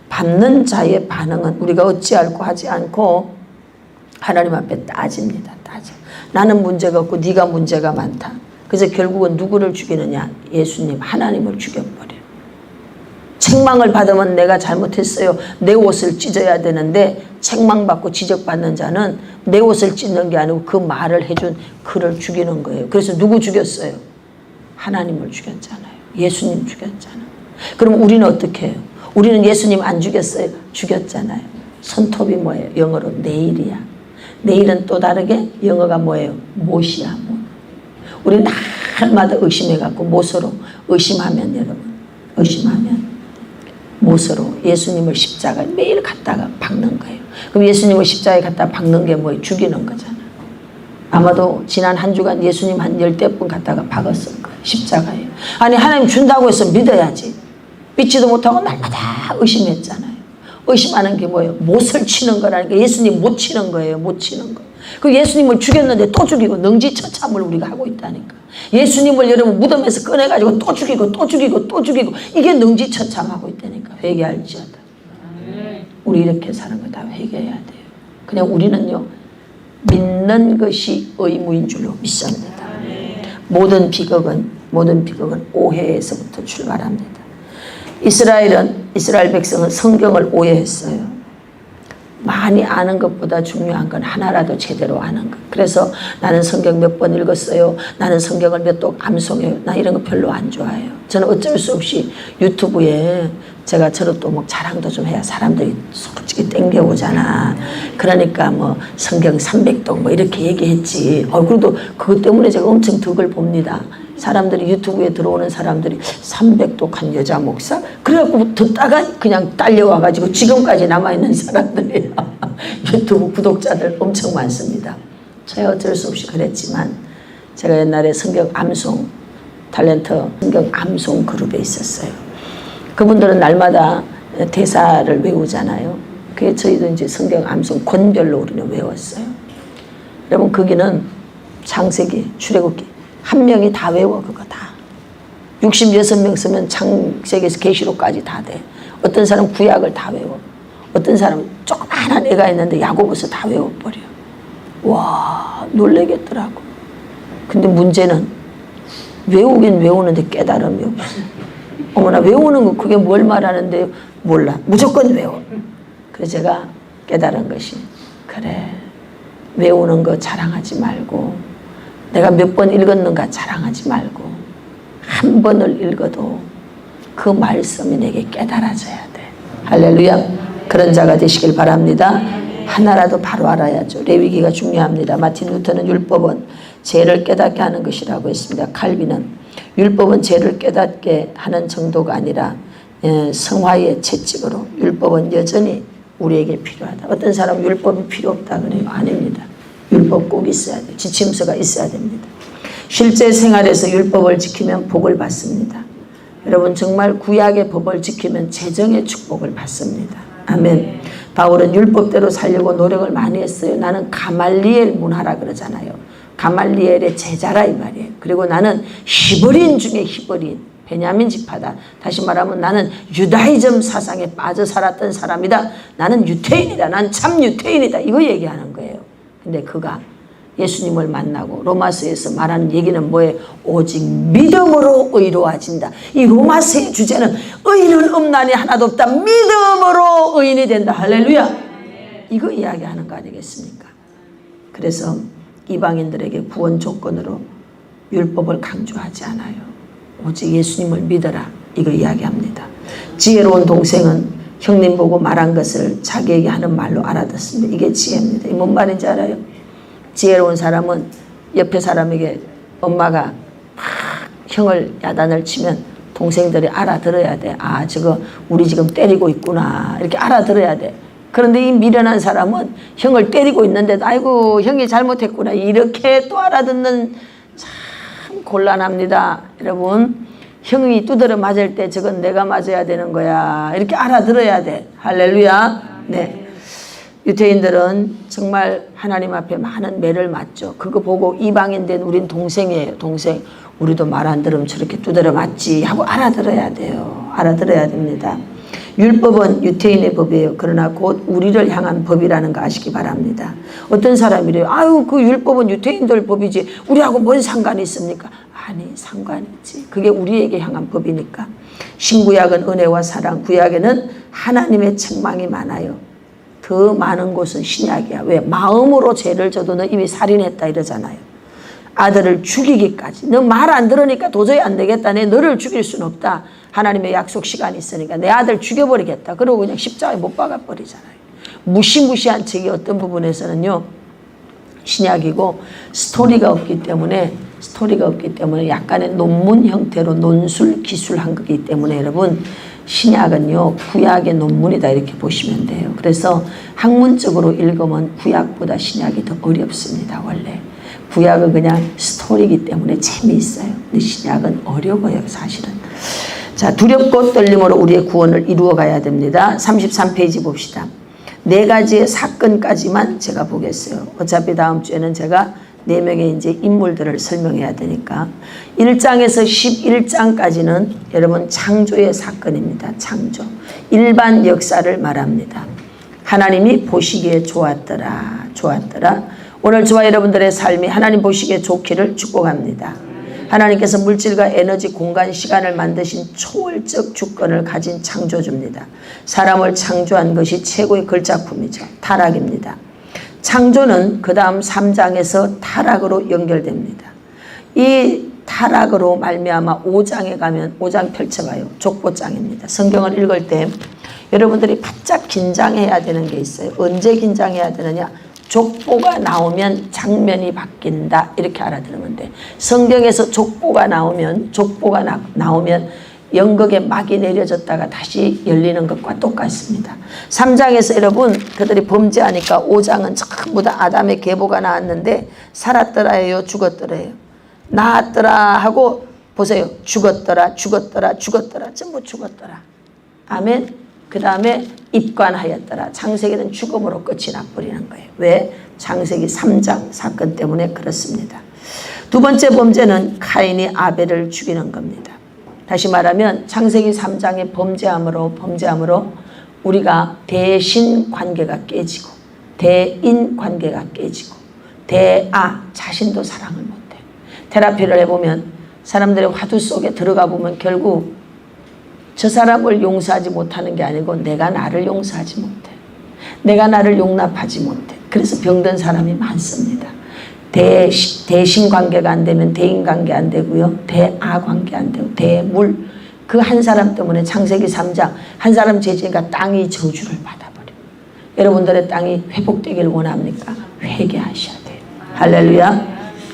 받는 자의 반응은 우리가 어찌할꼬 하지 않고 하나님 앞에 따집니다. 따져. 나는 문제가 없고 네가 문제가 많다. 그래서 결국은 누구를 죽이느냐? 예수님, 하나님을 죽여버려. 책망을 받으면 내가 잘못했어요. 내 옷을 찢어야 되는데 책망받고 지적받는 자는 내 옷을 찢는 게 아니고 그 말을 해준 그를 죽이는 거예요. 그래서 누구 죽였어요? 하나님을 죽였잖아요. 예수님 죽였잖아요. 그럼 우리는 어떻게 해요? 우리는 예수님 안 죽였어요? 죽였잖아요. 손톱이 뭐예요? 영어로 내일이야. 내일은 또 다르게 영어가 뭐예요? 못이야. 못. 우리는 날마다 의심해갖고 못으로 의심하면 여러분 의심하면 못으로 예수님을 십자가에 매일 갖다가 박는 거예요. 그럼 예수님을 십자가에 갖다가 박는 게 뭐예요? 죽이는 거잖아. 아마도 지난 한 주간 예수님 한 10대 분 갖다가 박았을 거예요. 십자가에. 아니 하나님 준다고 해서 믿어야지. 믿지도 못하고 날마다 의심했잖아요. 의심하는 게 뭐예요? 못을 치는 거라니까. 예수님 못 치는 거예요. 못 치는 거. 그 예수님을 죽였는데 또 죽이고 능지처참을 우리가 하고 있다니까. 예수님을 여러분 무덤에서 꺼내가지고 또 죽이고 또 죽이고 또 죽이고 이게 능지처참하고 있다니까. 회개할지어다. 우리 이렇게 사는 거 다 회개해야 돼요. 그냥 우리는요 믿는 것이 의무인 줄로 믿습니다. 모든 비극은 오해에서부터 출발합니다. 이스라엘 백성은 성경을 오해했어요. 많이 아는 것보다 중요한 건 하나라도 제대로 아는 것. 그래서 나는 성경 몇 번 읽었어요. 나는 성경을 몇 독 암송해요. 나 이런 거 별로 안 좋아해요. 저는 어쩔 수 없이 유튜브에 제가 저를 또 뭐 자랑도 좀 해야 사람들이 솔직히 땡겨오잖아. 그러니까 뭐 성경 300독 뭐 이렇게 얘기했지. 그래도 그것 때문에 제가 엄청 덕을 봅니다. 사람들이 유튜브에 들어오는 사람들이 300독한 여자 목사? 그래갖고 듣다가 그냥 딸려와가지고 지금까지 남아있는 사람들이 유튜브 구독자들 엄청 많습니다. 제가 어쩔 수 없이 그랬지만 제가 옛날에 성경 암송 탤런트 성경 암송 그룹에 있었어요. 그분들은 날마다 대사를 외우잖아요. 그게 저희도 이제 성경 암송 권별로 우리는 외웠어요. 여러분 거기는 창세기, 출애굽기 한 명이 다 외워. 그거 다 66명 쓰면 창세기에서 계시록까지 다 돼. 어떤 사람은 구약을 다 외워. 어떤 사람은 조그마한 애가 있는데 야고보서 다 외워버려. 와 놀라겠더라고. 근데 문제는 외우긴 외우는데 깨달음이 없어. 어머나 외우는 거 그게 뭘 말하는데 몰라. 무조건 외워. 그래서 제가 깨달은 것이 그래 외우는 거 자랑하지 말고 내가 몇 번 읽었는가 자랑하지 말고 한 번을 읽어도 그 말씀이 내게 깨달아져야 돼. 할렐루야. 그런 자가 되시길 바랍니다. 하나라도 바로 알아야죠. 레위기가 중요합니다. 마틴 루터는 율법은 죄를 깨닫게 하는 것이라고 했습니다. 칼빈은 율법은 죄를 깨닫게 하는 정도가 아니라 성화의 채찍으로 율법은 여전히 우리에게 필요하다. 어떤 사람은 율법이 필요 없다 그래요. 아닙니다. 율법 꼭 있어야 돼요. 지침서가 있어야 됩니다. 실제 생활에서 율법을 지키면 복을 받습니다. 여러분 정말 구약의 법을 지키면 재정의 축복을 받습니다. 아멘. 바울은 율법대로 살려고 노력을 많이 했어요. 나는 가말리엘 문화라 그러잖아요. 가말리엘의 제자라 이 말이에요. 그리고 나는 히브리인 중에 히브리인, 베냐민 지파다. 다시 말하면 나는 유다이즘 사상에 빠져 살았던 사람이다. 나는 유태인이다. 난 참 유태인이다. 이거 얘기하는 거예요. 근데 그가 예수님을 만나고 로마서에서 말하는 얘기는 뭐예요? 오직 믿음으로 의로워진다. 이 로마서의 주제는 의인은 없나니 하나도 없다. 믿음으로 의인이 된다. 할렐루야. 이거 이야기하는 거 아니겠습니까? 그래서 이방인들에게 구원 조건으로 율법을 강조하지 않아요. 오직 예수님을 믿어라 이거 이야기합니다. 지혜로운 동생은 형님 보고 말한 것을 자기에게 하는 말로 알아듣습니다. 이게 지혜입니다. 이 뭔 말인지 알아요? 지혜로운 사람은 옆에 사람에게 엄마가 막 형을 야단을 치면 동생들이 알아들어야 돼. 아, 저거 우리 지금 때리고 있구나. 이렇게 알아들어야 돼. 그런데 이 미련한 사람은 형을 때리고 있는데도 아이고 형이 잘못했구나. 이렇게 또 알아듣는 참 곤란합니다. 여러분. 형이 두드려 맞을 때 저건 내가 맞아야 되는 거야. 이렇게 알아들어야 돼. 할렐루야. 네. 유태인들은 정말 하나님 앞에 많은 매를 맞죠. 그거 보고 이방인 된 우린 동생이에요. 동생. 우리도 말 안 들으면 저렇게 두드려 맞지 하고 알아들어야 돼요. 알아들어야 됩니다. 율법은 유태인의 법이에요. 그러나 곧 우리를 향한 법이라는 거 아시기 바랍니다. 어떤 사람이래요. 아유 그 율법은 유태인들 법이지 우리하고 뭔 상관이 있습니까? 아니 상관이 있지. 그게 우리에게 향한 법이니까. 신구약은 은혜와 사랑, 구약에는 하나님의 책망이 많아요. 더 많은 곳은 신약이야. 왜? 마음으로 죄를 져도 너 이미 살인했다 이러잖아요. 아들을 죽이기까지. 너 말 안 들으니까 도저히 안 되겠다. 내 너를 죽일 수는 없다. 하나님의 약속 시간이 있으니까 내 아들 죽여버리겠다. 그러고 그냥 십자가에 못 박아버리잖아요. 무시무시한 책이 어떤 부분에서는요. 신약이고 스토리가 없기 때문에 약간의 논문 형태로 논술 기술한 거기 때문에 여러분 신약은요 구약의 논문이다 이렇게 보시면 돼요. 그래서 학문적으로 읽으면 구약보다 신약이 더 어렵습니다. 원래 구약은 그냥 스토리이기 때문에 재미있어요. 근데 신약은 어려워요 사실은. 자, 두렵고 떨림으로 우리의 구원을 이루어 가야 됩니다. 33페이지 봅시다. 4가지의 사건까지만 제가 보겠어요. 어차피 다음 주에는 제가 4명의 이제 인물들을 설명해야 되니까. 1장에서 11장까지는 여러분 창조의 사건입니다. 창조. 일반 역사를 말합니다. 하나님이 보시기에 좋았더라. 오늘 저와 여러분들의 삶이 하나님 보시기에 좋기를 축복합니다. 하나님께서 물질과 에너지, 공간, 시간을 만드신 초월적 주권을 가진 창조주입니다. 사람을 창조한 것이 최고의 걸작품이죠. 타락입니다. 창조는 그 다음 3장에서 타락으로 연결됩니다. 이 타락으로 말미암아 5장에 가면 5장 펼쳐가요. 족보장입니다. 성경을 읽을 때 여러분들이 바짝 긴장해야 되는 게 있어요. 언제 긴장해야 되느냐? 족보가 나오면 장면이 바뀐다 이렇게 알아들으면 돼. 성경에서 족보가 나오면 연극의 막이 내려졌다가 다시 열리는 것과 똑같습니다. 3장에서 여러분 그들이 범죄하니까 5장은 전부 다 아담의 계보가 나왔는데 살았더라예요 죽었더라예요. 나았더라 하고 보세요. 죽었더라 전부 죽었더라. 아멘. 그 다음에 입관하였더라. 창세기는 죽음으로 끝이 나버리는 거예요. 왜? 창세기 3장 사건 때문에 그렇습니다. 두 번째 범죄는 카인이 아벨을 죽이는 겁니다. 다시 말하면 창세기 3장의 범죄함으로 우리가 대신 관계가 깨지고 대인 관계가 깨지고 자신도 사랑을 못해. 테라피를 해보면 사람들의 화두 속에 들어가 보면 결국 저 사람을 용서하지 못하는 게 아니고 내가 나를 용서하지 못해. 내가 나를 용납하지 못해. 그래서 병든 사람이 많습니다. 대신 관계가 안 되면 대인 관계 안 되고요. 대아 관계 안 되고 대물. 그 한 사람 때문에 창세기 3장 한 사람 죄지니까 땅이 저주를 받아버려요. 여러분들의 땅이 회복되기를 원합니까? 회개하셔야 돼요. 할렐루야.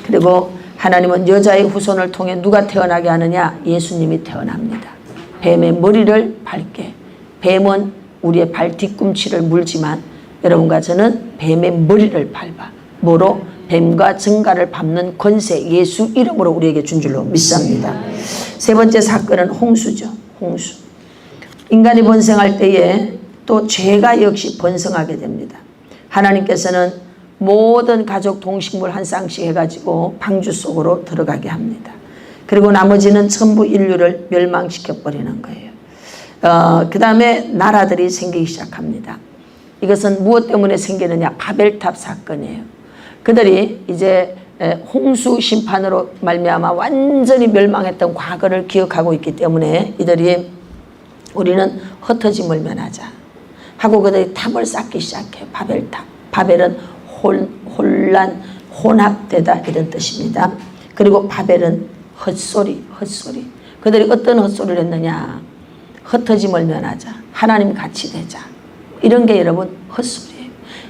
그리고 하나님은 여자의 후손을 통해 누가 태어나게 하느냐? 예수님이 태어납니다. 뱀의 머리를 밟게. 뱀은 우리의 발 뒤꿈치를 물지만 여러분과 저는 뱀의 머리를 밟아. 뭐로? 뱀과 증가를 밟는 권세 예수 이름으로 우리에게 준 줄로 믿습니다. 세 번째 사건은 홍수죠. 홍수. 인간이 번성할 때에 또 죄가 역시 번성하게 됩니다. 하나님께서는 모든 가족 동식물 한 쌍씩 해가지고 방주 속으로 들어가게 합니다. 그리고 나머지는 전부 인류를 멸망시켜 버리는 거예요. 그 다음에 나라들이 생기기 시작합니다. 이것은 무엇 때문에 생기느냐? 바벨탑 사건이에요. 그들이 이제 홍수 심판으로 말미암아 완전히 멸망했던 과거를 기억하고 있기 때문에 이들이 우리는 흩어짐을 면하자 하고 그들이 탑을 쌓기 시작해요. 바벨탑. 바벨은 혼란, 혼합되다 이런 뜻입니다. 그리고 바벨은 헛소리. 그들이 어떤 헛소리를 했느냐. 흩어짐을 면하자. 하나님 같이 되자. 이런 게 여러분 헛소리예요.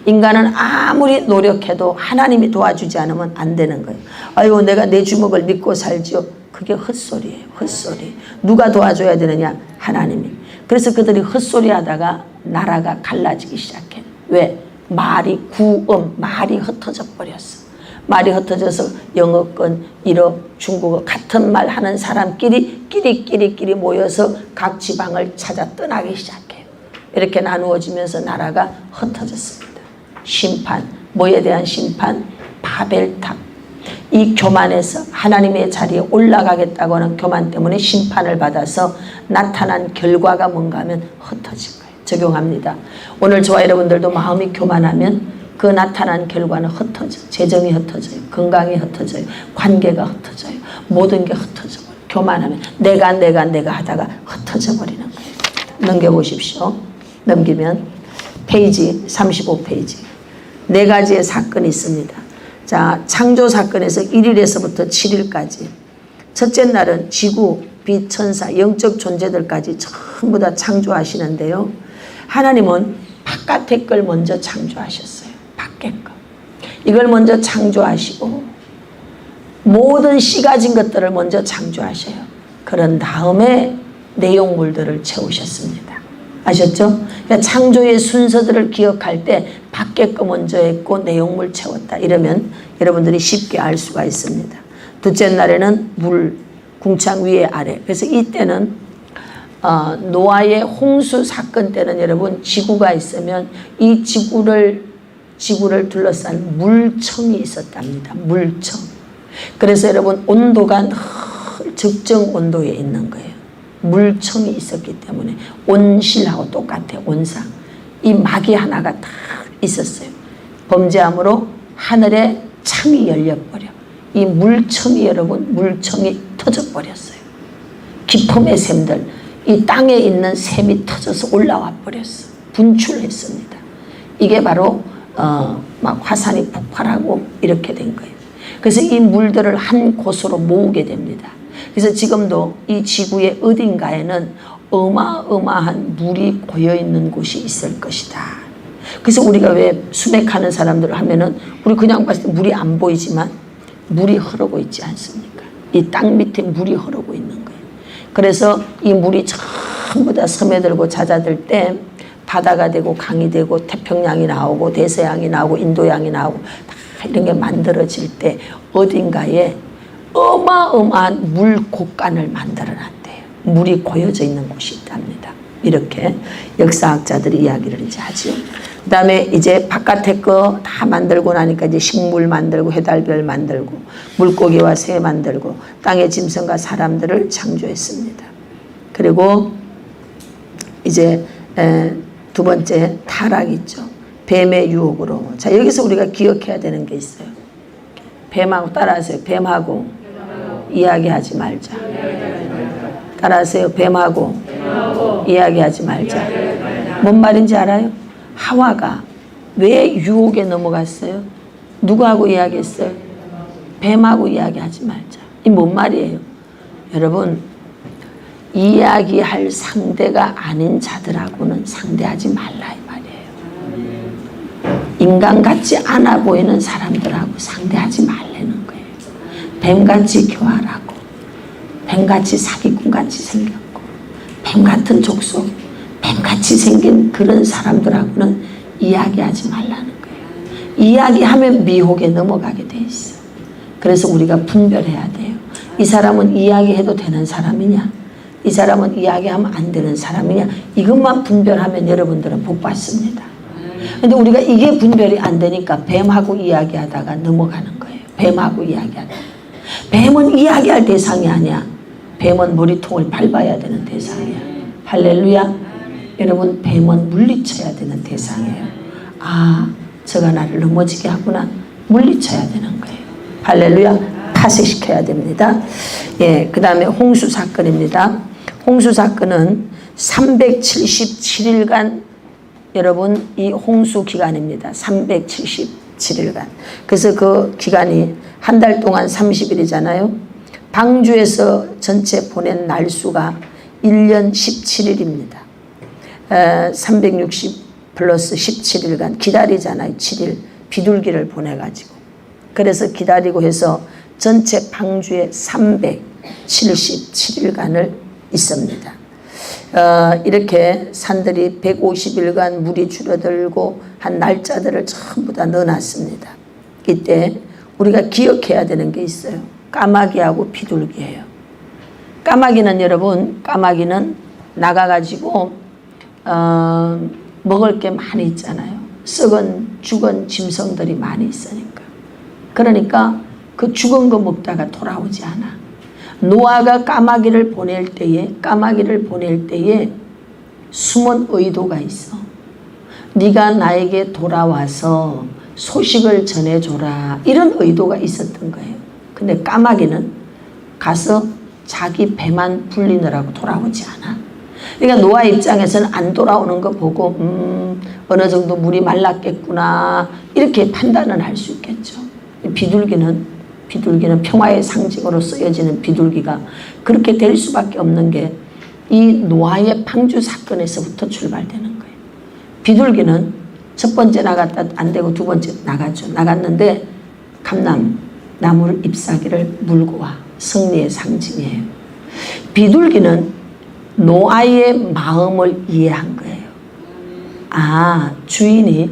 인간은 아무리 노력해도 하나님이 도와주지 않으면 안 되는 거예요. 아이고 내가 내 주먹을 믿고 살지요. 그게 헛소리예요. 헛소리. 누가 도와줘야 되느냐? 하나님이. 그래서 그들이 헛소리 하다가 나라가 갈라지기 시작해. 왜? 말이 말이 흩어져 버렸어. 말이 흩어져서 영어권, 일어, 중국어 같은 말 하는 사람끼리 끼리 모여서 각 지방을 찾아 떠나기 시작해요. 이렇게 나누어지면서 나라가 흩어졌습니다. 심판, 뭐에 대한 심판? 바벨탑. 이 교만에서 하나님의 자리에 올라가겠다고 하는 교만 때문에 심판을 받아서 나타난 결과가 뭔가 하면 흩어진 거예요. 적용합니다. 오늘 저와 여러분들도 마음이 교만하면 그 나타난 결과는 흩어져요. 재정이 흩어져요. 건강이 흩어져요. 관계가 흩어져요. 모든 게 흩어져요. 교만하면 내가 하다가 흩어져 버리는 거예요. 넘겨보십시오. 넘기면 페이지 35페이지. 네 가지의 사건이 있습니다. 자, 창조 사건에서 1일에서부터 7일까지. 첫째 날은 지구, 빛, 천사, 영적 존재들까지 전부 다 창조하시는데요. 하나님은 바깥의 걸 먼저 창조하셨어요. 밖의 거. 이걸 먼저 창조하시고 모든 씨 가진 것들을 먼저 창조하셔요. 그런 다음에 내용물들을 채우셨습니다. 아셨죠? 그러니까 창조의 순서들을 기억할 때 밖에 거 먼저 했고 내용물 채웠다. 이러면 여러분들이 쉽게 알 수가 있습니다. 둘째 날에는 물, 궁창 위에 아래. 그래서 이때는 노아의 홍수 사건 때는 여러분 지구가 있으면 이 지구를 둘러싼 물청이 있었답니다. 물청. 그래서 여러분 온도가 적정 온도에 있는 거예요. 물청이 있었기 때문에 온실하고 똑같아요. 온상. 이 막이 하나가 딱 있었어요. 범죄함으로 하늘에 창이 열려버려. 이 물청이 여러분 물청이 터져버렸어요. 기품의 샘들. 이 땅에 있는 샘이 터져서 올라와 버렸어. 분출했습니다. 이게 바로 막 화산이 폭발하고 이렇게 된 거예요. 그래서 이 물들을 한 곳으로 모으게 됩니다. 그래서 지금도 이 지구의 어딘가에는 어마어마한 물이 고여있는 곳이 있을 것이다. 그래서 우리가 왜 수맥하는 사람들 하면은 우리 그냥 봤을 때 물이 안 보이지만 물이 흐르고 있지 않습니까? 이 땅 밑에 물이 흐르고 있는 거예요. 그래서 이 물이 전부 다 스며들고 잦아들 때 바다가 되고 강이 되고 태평양이 나오고 대서양이 나오고 인도양이 나오고 다 이런 게 만들어질 때 어딘가에 어마어마한 물 곳간을 만들어놨대요. 물이 고여져 있는 곳이 있답니다. 이렇게 역사학자들이 이야기를 이제 하죠. 그 다음에 이제 바깥에 거 다 만들고 나니까 이제 식물 만들고 해달별 만들고 물고기와 새 만들고 땅의 짐승과 사람들을 창조했습니다. 그리고 이제 두 번째 타락 있죠. 뱀의 유혹으로. 자, 여기서 우리가 기억해야 되는 게 있어요. 뱀하고 따라하세요. 뱀하고 이야기하지 말자. 따라하세요. 뱀하고 이야기하지 말자. 뭔 말인지 알아요? 하와가 왜 유혹에 넘어갔어요? 누구하고 이야기했어요? 뱀하고 이야기하지 말자. 이 뭔 말이에요? 여러분, 이야기할 상대가 아닌 자들하고는 상대하지 말라 이 말이에요. 인간 같지 않아 보이는 사람들하고 상대하지 말라는 거예요. 뱀같이 교활하고 뱀같이 사기꾼같이 생겼고 뱀같은 족속, 뱀같이 생긴 그런 사람들하고는 이야기하지 말라는 거예요. 이야기하면 미혹에 넘어가게 돼 있어. 그래서 우리가 분별해야 돼요. 이 사람은 이야기해도 되는 사람이냐, 이 사람은 이야기하면 안 되는 사람이냐, 이것만 분별하면 여러분들은 복 받습니다. 근데 우리가 이게 분별이 안 되니까 뱀하고 이야기하다가 넘어가는 거예요. 뱀하고 이야기하다가. 뱀은 이야기할 대상이 아니야. 뱀은 머리통을 밟아야 되는 대상이야. 할렐루야. 여러분, 뱀은 물리쳐야 되는 대상이에요. 아, 저가 나를 넘어지게 하구나. 물리쳐야 되는 거예요. 할렐루야. 파쇄시켜야 됩니다. 예, 그 다음에 홍수 사건입니다. 홍수 사건은 377일간 여러분 이 홍수 기간입니다. 377 17일간. 그래서 그 기간이 한 달 동안 30일이잖아요. 방주에서 전체 보낸 날수가 1년 17일입니다. 360 플러스 17일간 기다리잖아요. 7일 비둘기를 보내가지고. 그래서 기다리고 해서 전체 방주에 377일간을 있습니다. 이렇게 산들이 150일간 물이 줄어들고 한 날짜들을 전부 다 넣어놨습니다. 이때 우리가 기억해야 되는 게 있어요. 까마귀하고 비둘기예요. 까마귀는 여러분, 까마귀는 나가가지고 먹을 게 많이 있잖아요. 썩은 죽은 짐승들이 많이 있으니까. 그러니까 그 죽은 거 먹다가 돌아오지 않아. 노아가 까마귀를 보낼 때에 숨은 의도가 있어. 네가 나에게 돌아와서 소식을 전해줘라, 이런 의도가 있었던 거예요. 근데 까마귀는 가서 자기 배만 불리느라고 돌아오지 않아. 그러니까 노아 입장에서는 안 돌아오는 거 보고 어느 정도 물이 말랐겠구나, 이렇게 판단을 할 수 있겠죠. 비둘기는 평화의 상징으로 쓰여지는 비둘기가 그렇게 될 수밖에 없는 게 이 노아의 방주 사건에서부터 출발되는 거예요. 비둘기는 첫 번째 나갔다 안 되고 두 번째 나갔는데 감람 나무를 잎사귀를 물고 와. 승리의 상징이에요. 비둘기는 노아의 마음을 이해한 거예요. 아, 주인이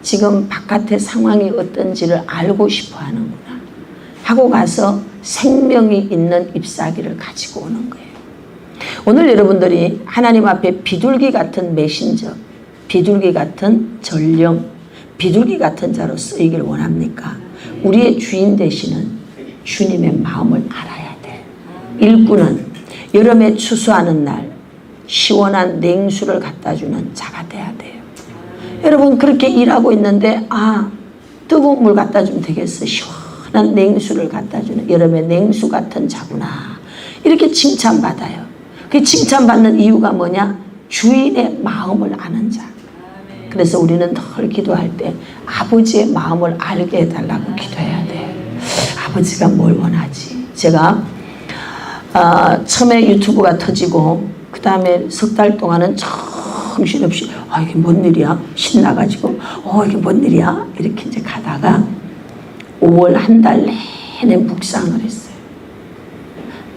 지금 바깥의 상황이 어떤지를 알고 싶어 하는구나 하고 가서 생명이 있는 잎사귀를 가지고 오는 거예요. 오늘 여러분들이 하나님 앞에 비둘기 같은 메신저, 비둘기 같은 전령, 비둘기 같은 자로 쓰이길 원합니까? 우리의 주인 되시는 주님의 마음을 알아야 돼. 일꾼은 여름에 추수하는 날 시원한 냉수를 갖다 주는 자가 돼야 돼요. 여러분, 그렇게 일하고 있는데 뜨거운 물 갖다 주면 되겠어. 시원한 냉수를 갖다 주는 여름의 냉수 같은 자구나, 이렇게 칭찬받아요. 그 칭찬받는 이유가 뭐냐? 주인의 마음을 아는 자. 그래서 우리는 늘 기도할 때 아버지의 마음을 알게 해달라고 기도해야 돼요. 아버지가 뭘 원하지? 제가 처음에 유튜브가 터지고 그 다음에 석 달 동안은 정신없이 이게 뭔 일이야? 신나가지고 이게 뭔 일이야? 이렇게 이제 가다가 5월 한 달 내내 묵상을 했어요.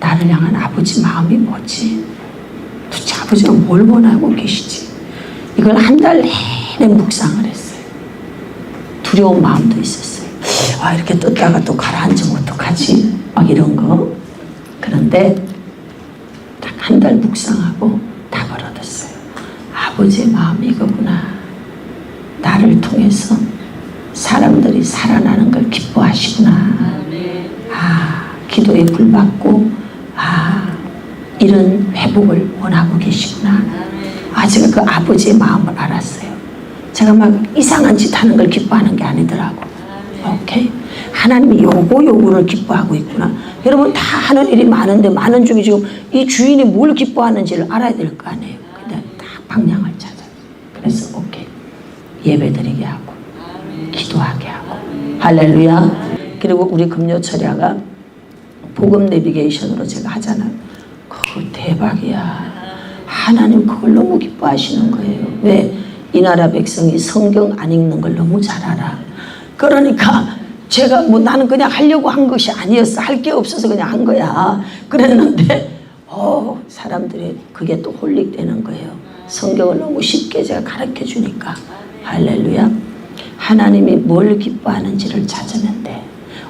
나를 향한 아버지 마음이 뭐지? 도대체 아버지가 뭘 원하고 계시지? 이걸 한 달 내내 묵상을 했어요. 두려운 마음도 있었어요. 이렇게 떴다가 또 가라앉으면 어떡하지? 막 이런 거. 그런데 딱 한 달 묵상하고 답을 얻었어요. 아버지의 마음이 이거구나. 나를 통해서 사람들이 살아나는 걸 기뻐하시구나. 기도에 불받고 이런 회복을 원하고 계시구나. 제가 그 아버지의 마음을 알았어요. 제가 막 이상한 짓 하는 걸 기뻐하는 게 아니더라고. 오케이? 하나님이 요거를 기뻐하고 있구나. 여러분, 다 하는 일이 많은데 많은 중에 지금 이 주인이 뭘 기뻐하는지를 알아야 될 거 아니에요. 근데 딱 방향을 찾아요. 그래서 오케이, 예배드리게 하고 기도하게 하고. 할렐루야. 그리고 우리 금요철야가 복음 내비게이션으로 제가 하잖아요. 그거 대박이야. 하나님 그걸 너무 기뻐하시는 거예요. 왜? 이 나라 백성이 성경 안 읽는 걸 너무 잘 알아. 그러니까 제가 나는 그냥 하려고 한 것이 아니었어. 할 게 없어서 그냥 한 거야. 그랬는데 사람들이 그게 또 홀릭되는 거예요. 성경을 너무 쉽게 제가 가르쳐 주니까. 할렐루야. 하나님이 뭘 기뻐하는지를 찾으면 돼.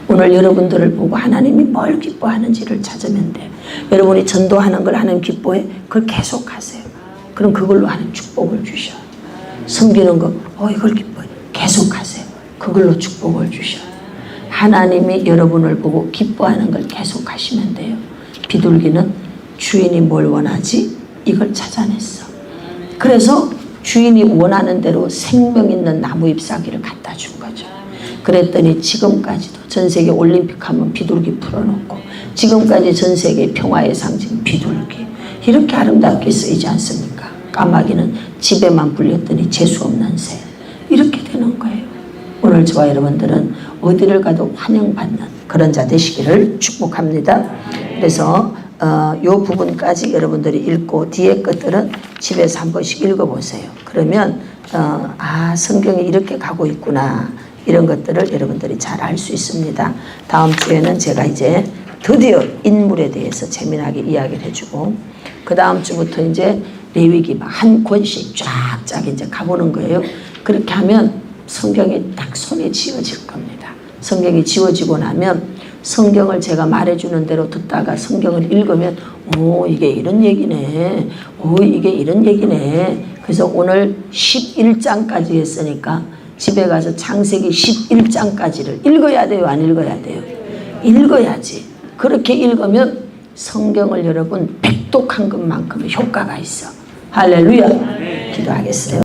오늘 여러분들을 보고 하나님이 뭘 기뻐하는지를 찾으면 돼. 여러분이 전도하는 걸 하나님 기뻐해? 그걸 계속 하세요. 그럼 그걸로 하나님 축복을 주셔. 섬기는 거 이걸 기뻐해. 계속 하세요. 그걸로 축복을 주셔. 하나님이 여러분을 보고 기뻐하는 걸 계속 하시면 돼요. 비둘기는 주인이 뭘 원하지? 이걸 찾아냈어. 그래서 주인이 원하는 대로 생명 있는 나무 잎사귀를 갖다 준 거죠. 그랬더니 지금까지도 전 세계 올림픽 하면 비둘기 풀어놓고, 지금까지 전 세계 평화의 상징 비둘기, 이렇게 아름답게 쓰이지 않습니까? 까마귀는 집에만 불렸더니 재수 없는 새, 이렇게 되는 거예요. 오늘 저와 여러분들은 어디를 가도 환영받는 그런 자 되시기를 축복합니다. 그래서 이 부분까지 여러분들이 읽고 뒤에 것들은 집에서 한 번씩 읽어보세요. 그러면 성경이 이렇게 가고 있구나 이런 것들을 여러분들이 잘 알 수 있습니다. 다음 주에는 제가 이제 드디어 인물에 대해서 재미나게 이야기를 해주고 그 다음 주부터 이제 레위기 한 권씩 쫙쫙 이제 가보는 거예요. 그렇게 하면 성경이 딱 손에 쥐어질 겁니다. 성경이 쥐어지고 나면 성경을 제가 말해주는 대로 듣다가 성경을 읽으면 오 이게 이런 얘기네. 오 이게 이런 얘기네. 그래서 오늘 11장까지 했으니까 집에 가서 창세기 11장까지를 읽어야 돼요? 안 읽어야 돼요? 읽어야지. 그렇게 읽으면 성경을 여러분 백독한 것만큼 효과가 있어. 할렐루야. 기도하겠어요.